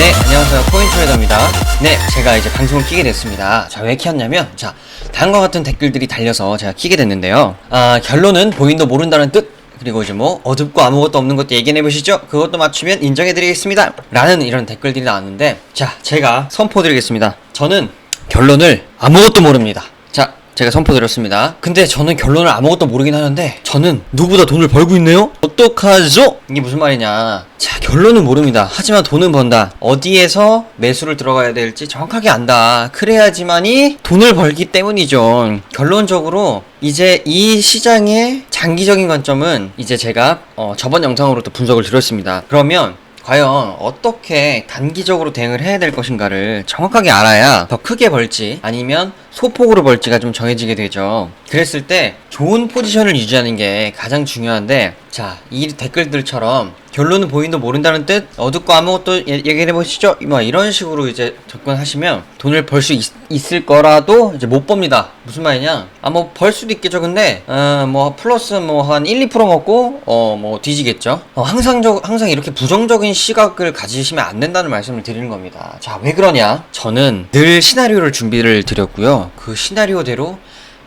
네, 안녕하세요. 코인트레이더입니다. 네, 제가 이제 방송을 키게 됐습니다. 자, 왜 키웠냐면, 자, 다음과 같은 댓글들이 달려서 제가 키게 됐는데요. 결론은 본인도 모른다는 뜻, 그리고 이제 뭐, 어둡고 아무것도 없는 것도 얘기해보시죠? 그것도 맞추면 인정해드리겠습니다. 라는 이런 댓글들이 나왔는데, 자, 제가 선포드리겠습니다. 저는 결론을 아무것도 모릅니다. 자, 제가 선포드렸습니다. 근데 저는 결론을 아무것도 모르긴 하는데 저는 누구보다 돈을 벌고 있네요? 어떡하죠? 이게 무슨 말이냐. 자, 결론은 모릅니다. 하지만 돈은 번다. 어디에서 매수를 들어가야 될지 정확하게 안다. 그래야지만이 돈을 벌기 때문이죠. 결론적으로 이제 이 시장의 장기적인 관점은 이제 제가 저번 영상으로 또 분석을 드렸습니다. 그러면 과연 어떻게 단기적으로 대응을 해야 될 것인가를 정확하게 알아야 더 크게 벌지 아니면 소폭으로 벌지가 좀 정해지게 되죠. 그랬을 때 좋은 포지션을 유지하는 게 가장 중요한데, 자, 이 댓글들처럼 결론은 본인도 모른다는 뜻, 어둡고 아무것도 얘기해보시죠, 뭐 이런 식으로 이제 접근하시면 돈을 벌 수 있을 거라도 이제 못 법니다. 무슨 말이냐, 뭐 벌 수도 있겠죠. 근데 뭐 플러스 뭐 한 1-2% 먹고 뭐 뒤지겠죠. 항상 이렇게 부정적인 시각을 가지시면 안 된다는 말씀을 드리는 겁니다. 자, 왜 그러냐, 저는 늘 시나리오를 준비를 드렸고요. 그 시나리오대로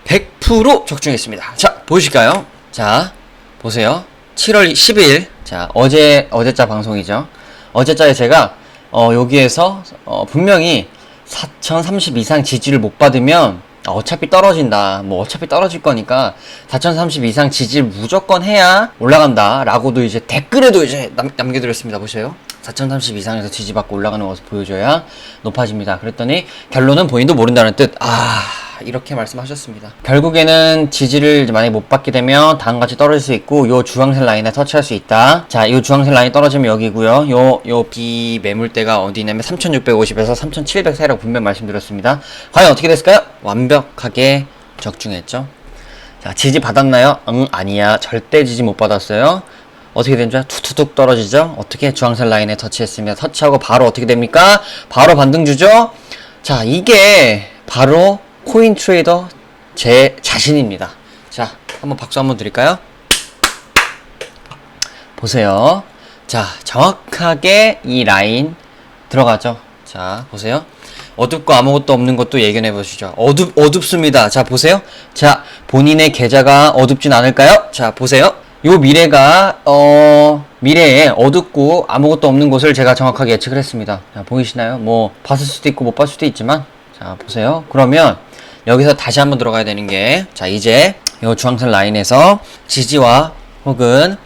100% 적중했습니다. 자, 보실까요? 자, 보세요. 7월 10일. 자, 어제자 방송이죠. 어제자에 제가, 여기에서, 분명히 4030 이상 지지를 못 받으면, 어차피 떨어진다. 뭐, 어차피 떨어질 거니까, 4030 이상 지지를 무조건 해야 올라간다. 라고도 이제 댓글에도 이제 남겨드렸습니다. 보세요. 4030 이상에서 지지받고 올라가는 모습 보여줘야 높아집니다. 그랬더니, 결론은 본인도 모른다는 뜻. 이렇게 말씀하셨습니다. 결국에는 지지를 만약에 못 받게 되면 다음같이 떨어질 수 있고, 요 주황색 라인에 터치할 수 있다. 자, 요 주황색 라인 떨어지면 여기고요. 요 B 매물대가 어디냐면 3650에서 3700 사이라고 분명 말씀드렸습니다. 과연 어떻게 됐을까요? 완벽하게 적중했죠. 자, 지지 받았나요? 아니야. 절대 지지 못 받았어요. 어떻게 된줄 툭툭툭 떨어지죠? 어떻게? 주황색 라인에 터치했으면 터치하고 바로 어떻게 됩니까? 바로 반등 주죠? 자, 이게 바로 코인 트레이더 제 자신입니다. 자, 한번 박수 한번 드릴까요? 보세요. 자, 정확하게 이 라인 들어가죠. 자, 보세요. 어둡고 아무것도 없는 것도 예견해 보시죠. 어둡습니다. 자, 보세요. 자, 본인의 계좌가 어둡진 않을까요? 자, 보세요. 요 미래에 어둡고 아무것도 없는 곳을 제가 정확하게 예측을 했습니다. 자, 보이시나요? 뭐 봤을 수도 있고 못 봤을 수도 있지만, 자, 보세요. 그러면 여기서 다시 한번 들어가야 되는 게, 자, 이제 이 주황색 라인에서 지지와 혹은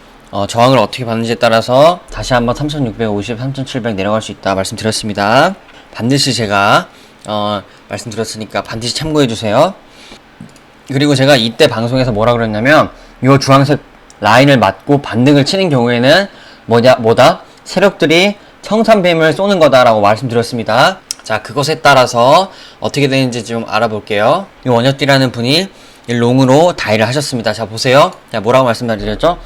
저항을 어떻게 받는지에 따라서 다시 한번 3650, 3700 내려갈 수 있다 말씀드렸습니다. 반드시 제가 말씀드렸으니까 반드시 참고해 주세요. 그리고 제가 이때 방송에서 뭐라 그랬냐면, 이 주황색 라인을 맞고 반등을 치는 경우에는 뭐다? 세력들이 청산뱀을 쏘는 거다라고 말씀드렸습니다. 자, 그것에 따라서 어떻게 되는지 좀 알아볼게요. 이 원혁띠라는 분이 롱으로 다이를 하셨습니다. 자, 보세요. 자, 뭐라고 말씀드렸죠?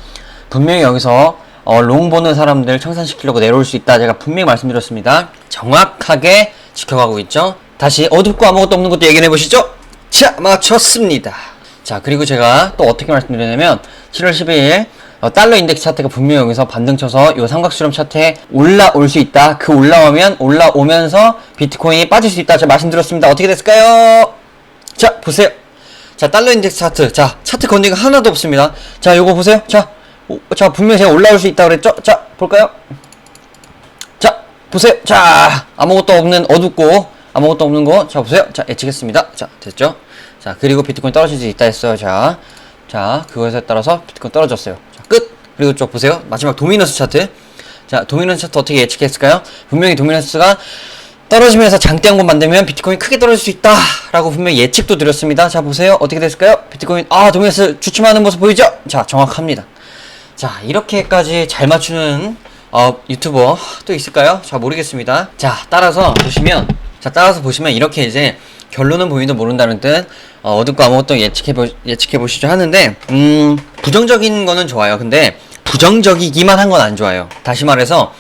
분명히 여기서 롱 보는 사람들 청산시키려고 내려올 수 있다. 제가 분명히 말씀드렸습니다. 정확하게 지켜가고 있죠? 다시 어둡고 아무것도 없는 것도 얘기해 보시죠? 자, 맞췄습니다. 자, 그리고 제가 또 어떻게 말씀드렸냐면, 7월 12일 달러 인덱스 차트가 분명히 여기서 반등 쳐서 요 삼각수렴 차트에 올라올 수 있다. 그 올라오면서 비트코인이 빠질 수 있다. 제가 말씀드렸습니다. 어떻게 됐을까요? 자, 보세요. 자, 달러 인덱스 차트. 자, 차트 건드리가 하나도 없습니다. 자, 요거 보세요. 자, 분명히 제가 올라올 수 있다 그랬죠? 자, 볼까요? 자, 보세요. 자, 아무것도 없는, 어둡고 아무것도 없는 거. 자, 보세요. 자, 예측했습니다. 자, 됐죠? 자, 그리고 비트코인 떨어질 수 있다 했어요. 자, 그것에 따라서 비트코인 떨어졌어요. 자, 끝! 그리고 쭉 보세요. 마지막 도미넌스 차트. 자, 도미넌스 차트 어떻게 예측했을까요? 분명히 도미넌스가 떨어지면서 장대 한번 만들면 비트코인 크게 떨어질 수 있다 라고 분명히 예측도 드렸습니다. 자, 보세요. 어떻게 됐을까요? 비트코인, 도미넌스 주춤하는 모습 보이죠? 자, 정확합니다. 자, 이렇게까지 잘 맞추는 유튜버 또 있을까요? 자, 모르겠습니다. 자, 따라서 보시면 이렇게 이제 결론은 본인도 모른다는 뜻, 어둡고 아무것도 예측해보시죠 하는데, 부정적인 거는 좋아요. 근데 부정적이기만 한 건 안 좋아요. 다시 말해서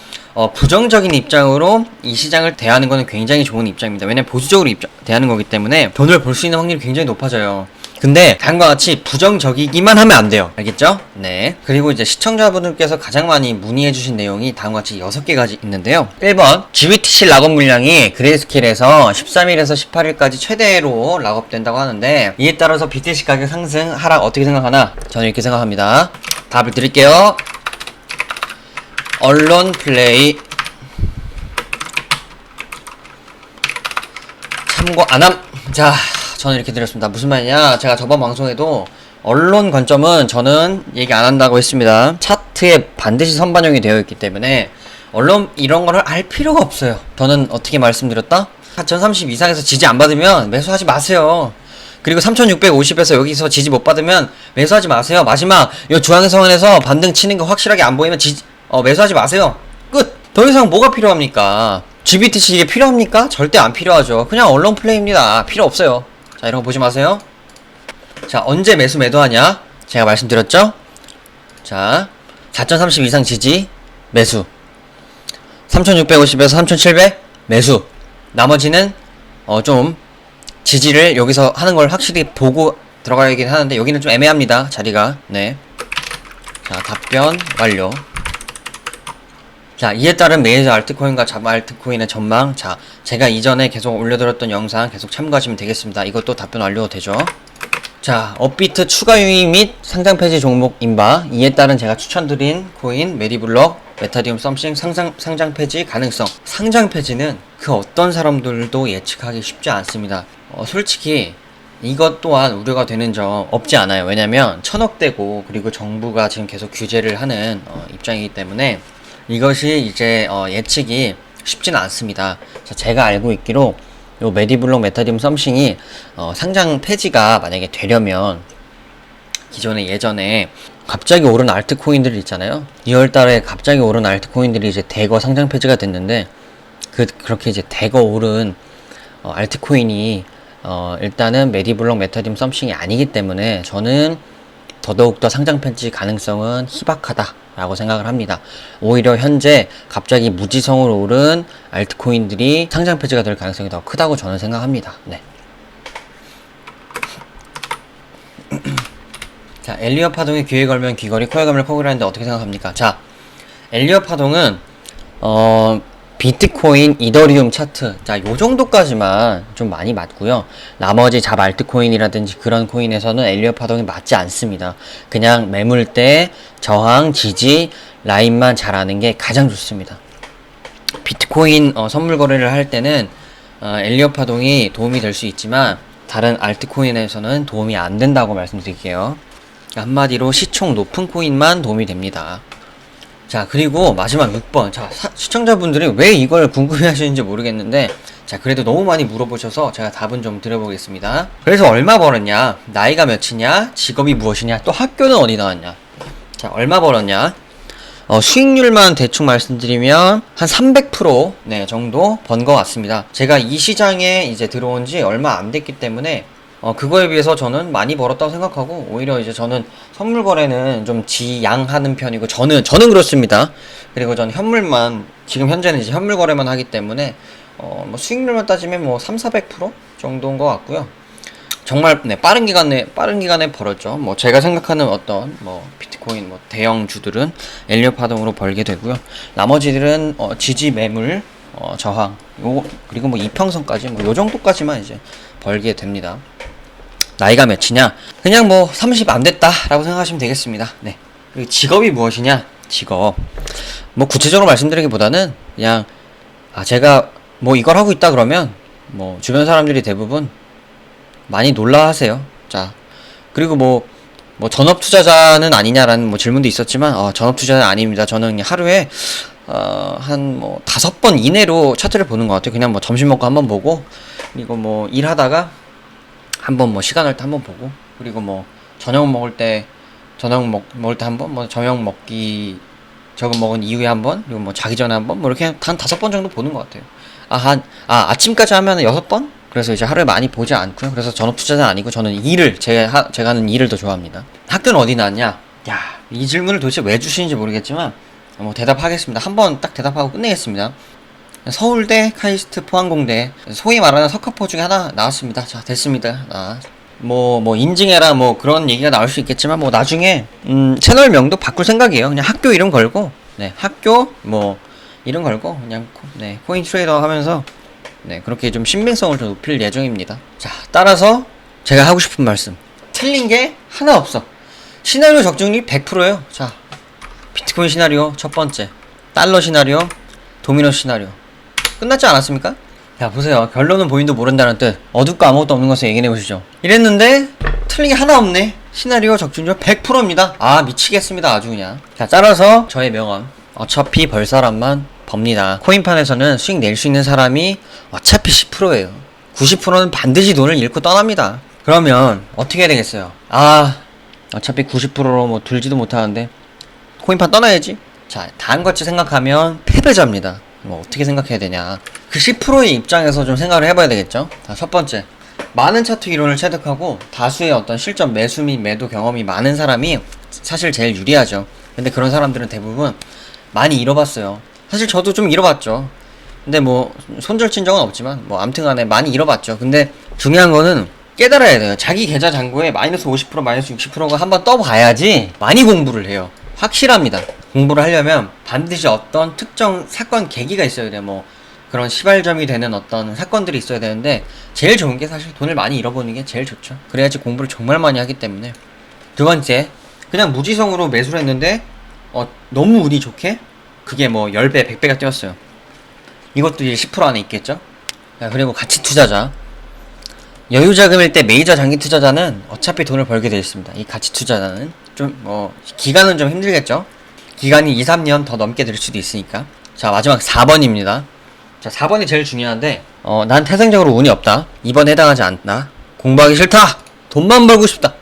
부정적인 입장으로 이 시장을 대하는 거는 굉장히 좋은 입장입니다. 왜냐면 보수적으로 대하는 거기 때문에 돈을 벌 수 있는 확률이 굉장히 높아져요. 근데 다음과 같이 부정적이기만 하면 안 돼요. 알겠죠? 네. 그리고 이제 시청자분들께서 가장 많이 문의해주신 내용이 다음과 같이 6개가 있는데요. 1번, GBTC 락업 물량이 그레이스케일에서 13일에서 18일까지 최대로 락업된다고 하는데, 이에 따라서 BTC 가격 상승, 하락 어떻게 생각하나? 저는 이렇게 생각합니다. 답을 드릴게요. 언론 플레이 참고 안함. 자, 저는 이렇게 드렸습니다. 무슨 말이냐? 제가 저번 방송에도 언론 관점은 저는 얘기 안 한다고 했습니다. 차트에 반드시 선반영이 되어 있기 때문에 언론 이런 거를 알 필요가 없어요. 저는 어떻게 말씀드렸다? 4030 이상에서 지지 안 받으면 매수하지 마세요. 그리고 3650에서 여기서 지지 못 받으면 매수하지 마세요. 마지막 이 중앙선에서 반등 치는 거 확실하게 안 보이면 매수하지 마세요. 끝! 더 이상 뭐가 필요합니까? GBTC 이게 필요합니까? 절대 안 필요하죠. 그냥 언론 플레이입니다. 필요 없어요. 자, 이런 거 보지 마세요. 자, 언제 매도하냐? 제가 말씀드렸죠? 자, 4030 이상 지지, 매수. 3650에서 3700, 매수. 나머지는, 좀, 지지를 여기서 하는 걸 확실히 보고 들어가야긴 하는데, 여기는 좀 애매합니다. 자리가. 네. 자, 답변 완료. 자, 이에 따른 메이저 알트코인과 자바 알트코인의 전망. 자, 제가 이전에 계속 올려드렸던 영상 계속 참고하시면 되겠습니다. 이것도 답변 완료되죠. 자, 업비트 추가 유입 및 상장 폐지 종목 인바. 이에 따른 제가 추천드린 코인 메디블럭, 메타디움 썸씽 상장 폐지 가능성. 상장 폐지는 그 어떤 사람들도 예측하기 쉽지 않습니다. 솔직히 이것 또한 우려가 되는 점 없지 않아요. 왜냐면 1000억대고 그리고 정부가 지금 계속 규제를 하는 입장이기 때문에 이것이 이제 예측이 쉽지는 않습니다. 자, 제가 알고 있기로 요 메디블록 메타디움 썸씽이 상장 폐지가 만약에 되려면 기존에 예전에 갑자기 오른 알트코인들 있잖아요. 2월달에 갑자기 오른 알트코인들이 이제 대거 상장 폐지가 됐는데 그렇게 이제 대거 오른 알트코인이 일단은 메디블록 메타디움 썸씽이 아니기 때문에 저는 더더욱더 상장 폐지 가능성은 희박하다라고 생각을 합니다. 오히려 현재 갑자기 무지성으로 오른 알트코인들이 상장 폐지가 될 가능성이 더 크다고 저는 생각합니다. 네. 자, 엘리엇 파동에 귀에 걸면 귀걸이, 코에 걸면 코걸이라는데 어떻게 생각합니까? 자, 엘리엇 파동은 비트코인, 이더리움 차트, 자, 요 정도까지만 좀 많이 맞고요. 나머지 잡 알트코인이라든지 그런 코인에서는 엘리엇 파동이 맞지 않습니다. 그냥 매물대, 저항, 지지, 라인만 잘 아는 게 가장 좋습니다. 비트코인 선물 거래를 할 때는 엘리엇 파동이 도움이 될 수 있지만 다른 알트코인에서는 도움이 안 된다고 말씀드릴게요. 한마디로 시총 높은 코인만 도움이 됩니다. 자, 그리고 마지막 6번. 자, 시청자분들이 왜 이걸 궁금해 하시는지 모르겠는데, 자, 그래도 너무 많이 물어보셔서 제가 답은 좀 드려보겠습니다. 그래서 얼마 벌었냐? 나이가 몇이냐? 직업이 무엇이냐? 또 학교는 어디 나왔냐? 자, 얼마 벌었냐? 수익률만 대충 말씀드리면 한 300% 네, 정도 번 것 같습니다. 제가 이 시장에 이제 들어온 지 얼마 안 됐기 때문에 그거에 비해서 저는 많이 벌었다고 생각하고, 오히려 이제 저는 선물 거래는 좀 지양하는 편이고, 저는 그렇습니다. 그리고 저는 현물만, 지금 현재는 이제 현물 거래만 하기 때문에, 뭐 수익률만 따지면 뭐 300~400% 정도인 것 같고요. 정말, 네, 빠른 기간에 벌었죠. 뭐 제가 생각하는 어떤, 뭐, 비트코인, 뭐, 대형주들은 엘리엇 파동으로 벌게 되고요. 나머지들은, 지지 매물, 저항, 그리고 뭐 이평선까지, 뭐, 요 정도까지만 이제 벌게 됩니다. 나이가 몇이냐? 그냥 뭐 30 안 됐다 라고 생각하시면 되겠습니다. 네. 그리고 직업이 무엇이냐? 직업. 뭐 구체적으로 말씀드리기보다는 그냥 제가 뭐 이걸 하고 있다 그러면 뭐 주변 사람들이 대부분 많이 놀라 하세요. 자, 그리고 뭐 전업 투자자는 아니냐라는 뭐 질문도 있었지만 전업 투자자는 아닙니다. 저는 그냥 하루에 한 뭐 5번 이내로 차트를 보는 것 같아요. 그냥 뭐 점심 먹고 한번 보고, 그리고 뭐 일하다가 한번 뭐 시간 날 때 한번 보고, 그리고 뭐 저녁 먹을 때 한번, 뭐 저녁 먹은 이후에 한번, 그리고 뭐 자기 전에 한번, 뭐 이렇게 한 5번 정도 보는 것 같아요. 아침까지 하면은 6번? 그래서 이제 하루에 많이 보지 않고요. 그래서 전업 투자자는 아니고 저는 제가 하는 일을 더 좋아합니다. 학교는 어디 나왔냐? 야, 이 질문을 도대체 왜 주시는지 모르겠지만 뭐 대답하겠습니다. 한번 딱 대답하고 끝내겠습니다. 서울대, 카이스트, 포항공대, 소위 말하는 석학포 중에 하나 나왔습니다. 자, 됐습니다. 뭐 인증해라 뭐 그런 얘기가 나올 수 있겠지만 뭐 나중에 채널명도 바꿀 생각이에요. 그냥 학교 이름 걸고 네 학교 뭐 이름 걸고 그냥 네 코인 트레이더 하면서 네 그렇게 좀 신빙성을 좀 높일 예정입니다. 자 따라서 제가 하고 싶은 말씀, 틀린 게 하나 없어. 시나리오 적중률 100%예요. 자 비트코인 시나리오 첫 번째, 달러 시나리오, 도미노 시나리오 끝났지 않았습니까? 자 보세요. 결론은 본인도 모른다는 뜻, 어둡고 아무것도 없는 것을 얘기해보시죠. 이랬는데 틀린 게 하나 없네. 시나리오 적중률 100%입니다 아 미치겠습니다 아주 그냥. 자 따라서 저의 명언, 어차피 벌 사람만 법니다. 코인판에서는 수익 낼 수 있는 사람이 어차피 10%예요 90%는 반드시 돈을 잃고 떠납니다. 그러면 어떻게 해야 되겠어요? 아 어차피 90%로 뭐 들지도 못하는데 코인판 떠나야지. 자 다음같이 생각하면 패배자입니다. 뭐 어떻게 생각해야 되냐, 그 10%의 입장에서 좀 생각을 해봐야 되겠죠. 자 첫 번째, 많은 차트 이론을 체득하고 다수의 어떤 실전 매수 및 매도 경험이 많은 사람이 사실 제일 유리하죠. 근데 그런 사람들은 대부분 많이 잃어봤어요. 사실 저도 좀 잃어봤죠. 근데 뭐 손절친 적은 없지만 뭐 암튼간에 많이 잃어봤죠. 근데 중요한 거는 깨달아야 돼요. 자기 계좌 잔고에 마이너스 50% 마이너스 60%가 한번 떠봐야지 많이 공부를 해요. 확실합니다. 공부를 하려면 반드시 어떤 특정 사건 계기가 있어야 돼요. 뭐 그런 시발점이 되는 어떤 사건들이 있어야 되는데 제일 좋은 게 사실 돈을 많이 잃어보는 게 제일 좋죠. 그래야지 공부를 정말 많이 하기 때문에. 두 번째, 그냥 무지성으로 매수를 했는데 너무 운이 좋게 그게 뭐 10배 100배가 뛰었어요. 이것도 이제 10% 안에 있겠죠. 자, 그리고 가치 투자자, 여유 자금일 때 메이저 장기 투자자는 어차피 돈을 벌게 되어 있습니다. 이 가치 투자자는 좀 기간은 좀 힘들겠죠. 기간이 2, 3년 더 넘게 될 수도 있으니까. 자 마지막 4번입니다. 자 4번이 제일 중요한데 난 태생적으로 운이 없다, 2번 해당하지 않다, 공부하기 싫다, 돈만 벌고 싶다,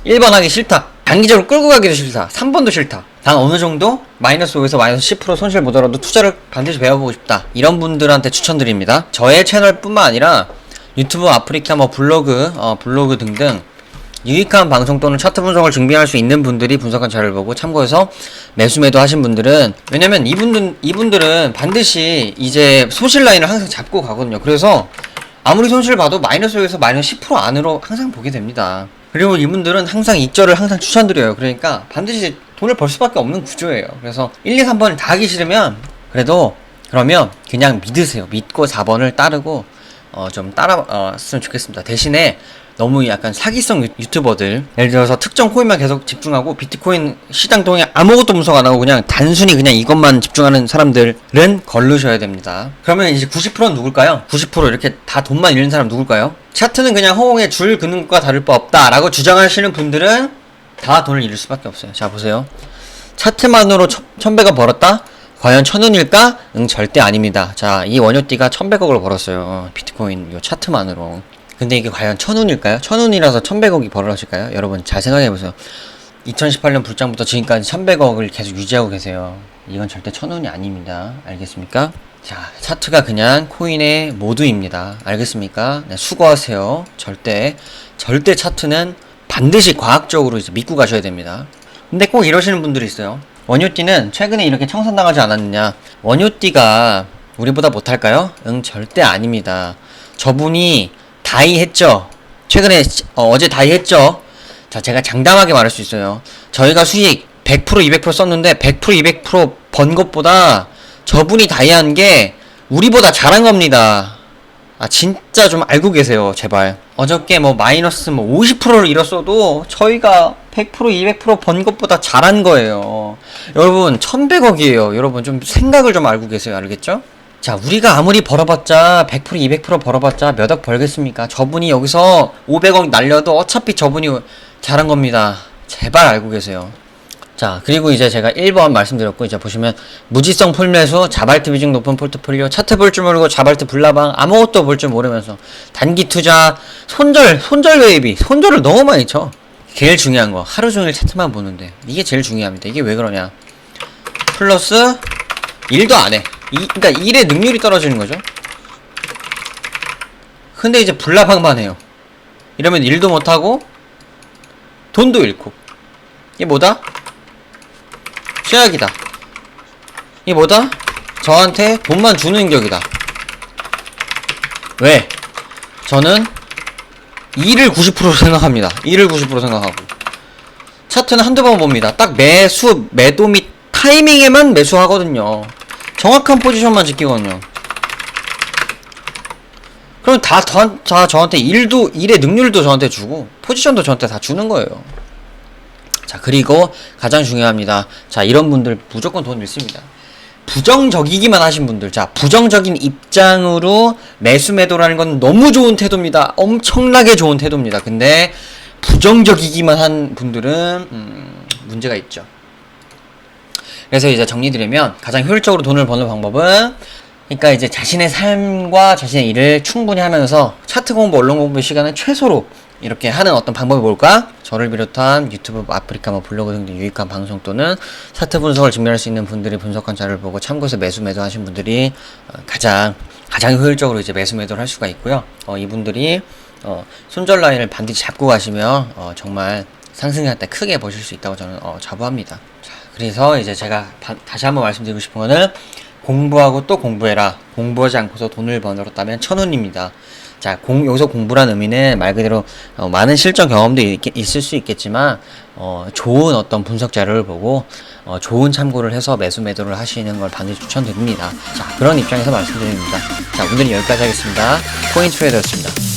1번 하기 싫다, 단기적으로 끌고 가기도 싫다, 3번도 싫다, 단 어느 정도 마이너스 5에서 마이너스 10% 손실 보더라도 투자를 반드시 배워보고 싶다, 이런 분들한테 추천드립니다. 저의 채널 뿐만 아니라 유튜브, 아프리카, 뭐 블로그 등등 유익한 방송 또는 차트 분석을 준비할 수 있는 분들이 분석한 자료를 보고 참고해서 매수 매도 하신 분들은, 왜냐면 이분들은 반드시 이제 손실 라인을 항상 잡고 가거든요. 그래서 아무리 손실 봐도 마이너스 5에서 마이너스 10% 안으로 항상 보게 됩니다. 그리고 이분들은 항상 익절을 항상 추천드려요. 그러니까 반드시 돈을 벌 수밖에 없는 구조예요. 그래서 1, 2, 3번을 다 하기 싫으면 그러면 그냥 믿으세요. 믿고 4번을 따르고 좀 따랐으면 좋겠습니다. 대신에 너무 약간 사기성 유튜버들, 예를 들어서 특정 코인만 계속 집중하고 비트코인 시장 동에 아무것도 분석 안 하고 그냥 단순히 그냥 이것만 집중하는 사람들은 걸르셔야 됩니다. 그러면 이제 90%는 누굴까요? 90% 이렇게 다 돈만 잃는 사람 누굴까요? 차트는 그냥 허공에 줄 긋는 것과 다를 바 없다 라고 주장하시는 분들은 다 돈을 잃을 수밖에 없어요. 자 보세요. 차트만으로 1100원 벌었다? 과연 1000원일까? 응 절대 아닙니다. 자 이 원효띠가 1100억을 벌었어요. 비트코인 요 차트만으로. 근데 이게 과연 1000원일까요? 1000원이라서 1100억이 벌어질까요? 여러분 잘 생각해보세요. 2018년 불장부터 지금까지 1100억을 계속 유지하고 계세요. 이건 절대 1000원이 아닙니다. 알겠습니까? 자 차트가 그냥 코인의 모두입니다. 알겠습니까? 네, 수고하세요. 절대 차트는 반드시 과학적으로 이제 믿고 가셔야 됩니다. 근데 꼭 이러시는 분들이 있어요. 원효띠는 최근에 이렇게 청산당하지 않았느냐, 원효띠가 우리보다 못할까요? 응 절대 아닙니다. 저분이 다이했죠. 최근에 어제 다이했죠. 자 제가 장담하게 말할 수 있어요. 저희가 수익 100% 200% 썼는데 100% 200% 번 것보다 저분이 다이한 게 우리보다 잘한 겁니다. 아 진짜 좀 알고 계세요 제발. 어저께 뭐 마이너스 뭐 50%를 잃었어도 저희가 100% 200% 번 것보다 잘한 거예요. 여러분 1100억이에요 여러분. 좀 생각을 좀 알고 계세요. 알겠죠? 자 우리가 아무리 벌어봤자 100% 200% 벌어봤자 몇 억 벌겠습니까? 저분이 여기서 500억 날려도 어차피 저분이 잘한 겁니다. 제발 알고 계세요. 자 그리고 이제 제가 1번 말씀드렸고, 이제 보시면 무지성 풀매수, 자발트 비중 높은 포트폴리오, 차트 볼 줄 모르고 자발트 불나방, 아무것도 볼 줄 모르면서 단기 투자, 손절 웨이비, 손절을 너무 많이 쳐. 제일 중요한 거 하루 종일 차트만 보는데 이게 제일 중요합니다. 이게 왜 그러냐, 플러스 일도 안해. 그러니까 일의 능률이 떨어지는 거죠. 근데 이제 불나방만 해요. 이러면 일도 못하고 돈도 잃고. 이게 뭐다? 최악이다. 이게 뭐다? 저한테 돈만 주는 격이다. 왜? 저는 2를 90% 생각합니다. 2를 90% 생각하고 차트는 한두 번 봅니다. 딱 매도 및 타이밍에만 매수하거든요. 정확한 포지션만 지키거든요. 그럼 다 저한테 일의 능률도 저한테 주고 포지션도 저한테 다 주는 거예요. 자, 그리고 가장 중요합니다. 자, 이런 분들 무조건 돈 잃습니다. 부정적이기만 하신 분들, 자, 부정적인 입장으로 매수 매도라는 건 너무 좋은 태도입니다. 엄청나게 좋은 태도입니다. 근데 부정적이기만 한 분들은 문제가 있죠. 그래서 이제 정리드리면 가장 효율적으로 돈을 버는 방법은, 그러니까 이제 자신의 삶과 자신의 일을 충분히 하면서 차트 공부, 언론 공부 시간을 최소로 이렇게 하는 어떤 방법이 뭘까? 저를 비롯한 유튜브, 아프리카, 블로그 등등 유익한 방송 또는 차트 분석을 증명할 수 있는 분들이 분석한 자료를 보고 참고해서 매도 하신 분들이 가장 효율적으로 이제 매도를 할 수가 있고요. 이분들이 손절 라인을 반드시 잡고 가시면 정말 상승할 때 크게 보실 수 있다고 저는 자부합니다. 자, 그래서 이제 제가 다시 한번 말씀드리고 싶은 거는, 공부하고 또 공부해라. 공부하지 않고서 돈을 벌었다면 천운입니다. 자, 여기서 공부란 의미는 말 그대로 많은 실전 경험도 있을 수 있겠지만 좋은 어떤 분석 자료를 보고 좋은 참고를 해서 매도를 하시는 걸 반드시 추천드립니다. 자, 그런 입장에서 말씀드립니다. 자, 오늘은 여기까지 하겠습니다. 코인 트레이더였습니다.